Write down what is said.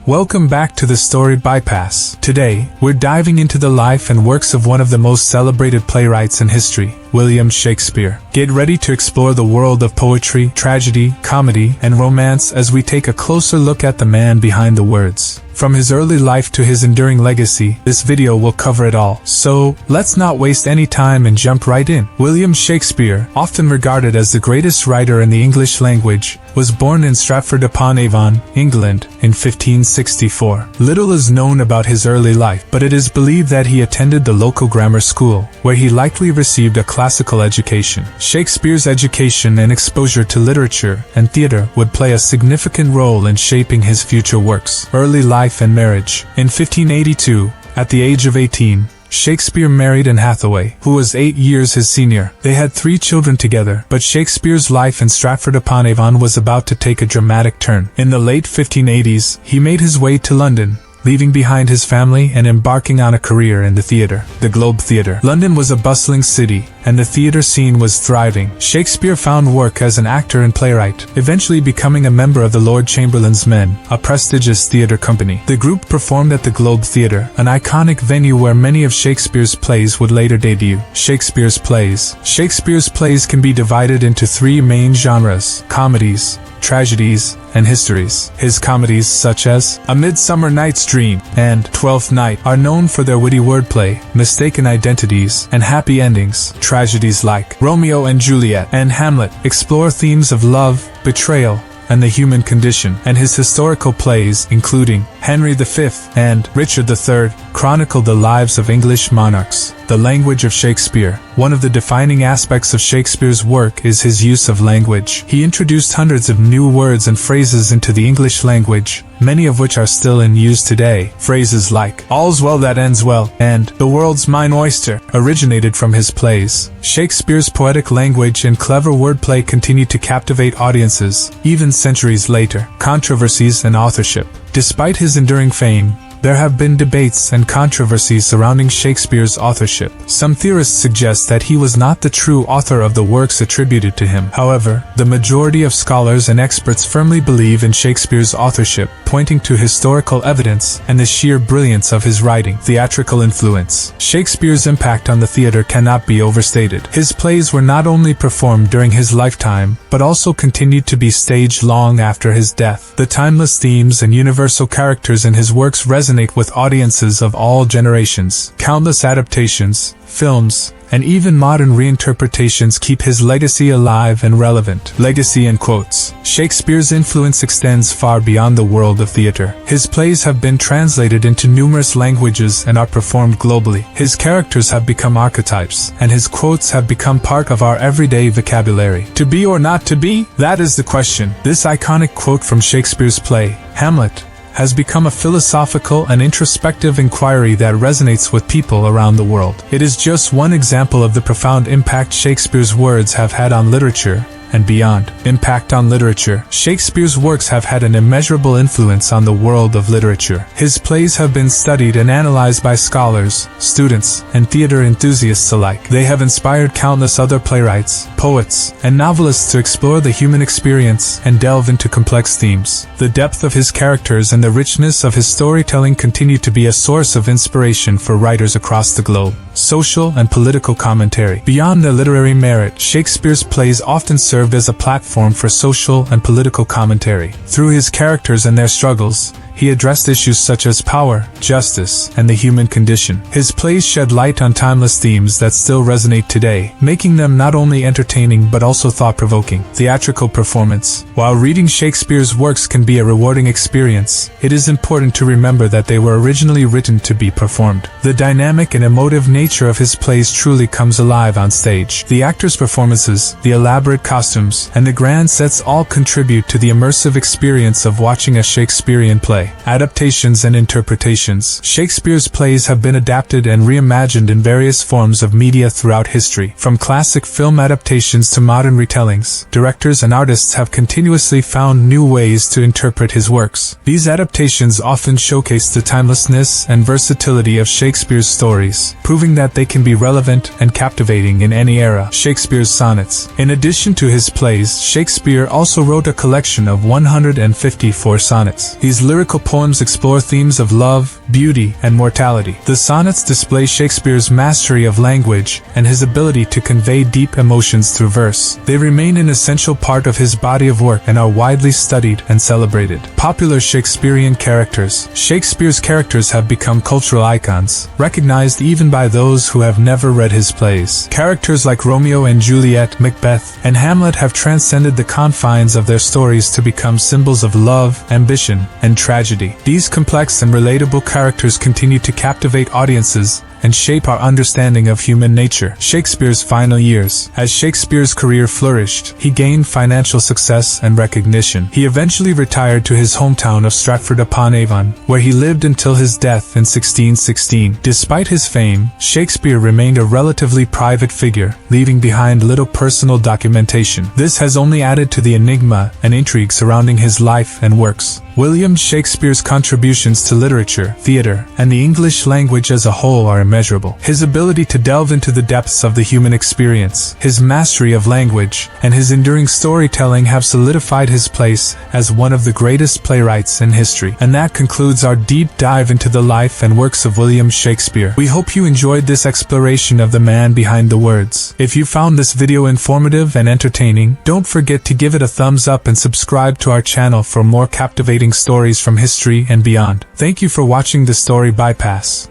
Welcome back to the Storied Bypass. Today, we're diving into the life and works of one of the most celebrated playwrights in history, William Shakespeare. Get ready to explore the world of poetry, tragedy, comedy, and romance as we take a closer look at the man behind the words. From his early life to his enduring legacy, this video will cover it all. So, let's not waste any time and jump right in. William Shakespeare, often regarded as the greatest writer in the English language, was born in Stratford-upon-Avon, England, in 1564. Little is known about his early life, but it is believed that he attended the local grammar school, where he likely received a classical education. Shakespeare's education and exposure to literature and theater would play a significant role in shaping his future works. Early life and marriage. In 1582, at the age of 18, Shakespeare married Anne Hathaway, who was 8 years his senior. They had 3 children together, but Shakespeare's life in Stratford-upon-Avon was about to take a dramatic turn. In the late 1580s, he made his way to London, leaving behind his family and embarking on a career in the theater, the Globe Theatre. London was a bustling city, and the theater scene was thriving. Shakespeare found work as an actor and playwright, eventually becoming a member of the Lord Chamberlain's Men, a prestigious theater company. The group performed at the Globe Theatre, an iconic venue where many of Shakespeare's plays would later debut. Shakespeare's plays. Shakespeare's plays can be divided into 3 main genres: comedies, tragedies, and histories. His comedies, such as A Midsummer Night's Dream and Twelfth Night, are known for their witty wordplay, mistaken identities, and happy endings. Tragedies like Romeo and Juliet and Hamlet explore themes of love, betrayal, and the human condition, and his historical plays, including Henry V and Richard III, chronicle the lives of English monarchs. The language of Shakespeare. One of the defining aspects of Shakespeare's work is his use of language. He introduced hundreds of new words and phrases into the English language, many of which are still in use today. Phrases like, "All's well that ends well," and "The world's mine oyster," originated from his plays. Shakespeare's poetic language and clever wordplay continue to captivate audiences, even centuries later. Controversies and authorship. Despite his enduring fame, there have been debates and controversies surrounding Shakespeare's authorship. Some theorists suggest that he was not the true author of the works attributed to him. However, the majority of scholars and experts firmly believe in Shakespeare's authorship, pointing to historical evidence and the sheer brilliance of his writing. Theatrical influence. Shakespeare's impact on the theater cannot be overstated. His plays were not only performed during his lifetime, but also continued to be staged long after his death. The timeless themes and universal characters in his works resonate with audiences of all generations. Countless adaptations, films, and even modern reinterpretations keep his legacy alive and relevant. Legacy in quotes. Shakespeare's influence extends far beyond the world of theater. His plays have been translated into numerous languages and are performed globally. His characters have become archetypes, and his quotes have become part of our everyday vocabulary. To be or not to be? That is the question. This iconic quote from Shakespeare's play, Hamlet, has become a philosophical and introspective inquiry that resonates with people around the world. It is just one example of the profound impact Shakespeare's words have had on literature and beyond. Impact on literature. Shakespeare's works have had an immeasurable influence on the world of literature. His plays have been studied and analyzed by scholars, students, and theater enthusiasts alike. They have inspired countless other playwrights, poets, and novelists to explore the human experience and delve into complex themes. The depth of his characters and the richness of his storytelling continue to be a source of inspiration for writers across the globe. Social and political commentary. Beyond their literary merit, Shakespeare's plays often served as a platform for social and political commentary. Through his characters and their struggles, he addressed issues such as power, justice, and the human condition. His plays shed light on timeless themes that still resonate today, making them not only entertaining but also thought-provoking. Theatrical performance. While reading Shakespeare's works can be a rewarding experience, it is important to remember that they were originally written to be performed. The dynamic and emotive nature of his plays truly comes alive on stage. The actors' performances, the elaborate costumes, and the grand sets all contribute to the immersive experience of watching a Shakespearean play. Adaptations and interpretations. Shakespeare's plays have been adapted and reimagined in various forms of media throughout history. From classic film adaptations to modern retellings, directors and artists have continuously found new ways to interpret his works. These adaptations often showcase the timelessness and versatility of Shakespeare's stories, proving that they can be relevant and captivating in any era. Shakespeare's sonnets. In addition to his plays, Shakespeare also wrote a collection of 154 sonnets. These lyrical lyrical poems explore themes of love, beauty, and mortality. The sonnets display Shakespeare's mastery of language and his ability to convey deep emotions through verse. They remain an essential part of his body of work and are widely studied and celebrated. Popular Shakespearean characters. Shakespeare's characters have become cultural icons, recognized even by those who have never read his plays. Characters like Romeo and Juliet, Macbeth, and Hamlet have transcended the confines of their stories to become symbols of love, ambition, and tragedy. These complex and relatable characters continue to captivate audiences and shape our understanding of human nature. Shakespeare's final years. As Shakespeare's career flourished, he gained financial success and recognition. He eventually retired to his hometown of Stratford-upon-Avon, where he lived until his death in 1616. Despite his fame, Shakespeare remained a relatively private figure, leaving behind little personal documentation. This has only added to the enigma and intrigue surrounding his life and works. William Shakespeare's contributions to literature, theater, and the English language as a whole are immeasurable. His ability to delve into the depths of the human experience, his mastery of language, and his enduring storytelling have solidified his place as one of the greatest playwrights in history. And that concludes our deep dive into the life and works of William Shakespeare. We hope you enjoyed this exploration of the man behind the words. If you found this video informative and entertaining, don't forget to give it a thumbs up and subscribe to our channel for more captivating stories from history and beyond. Thank you for watching the Story Bypass.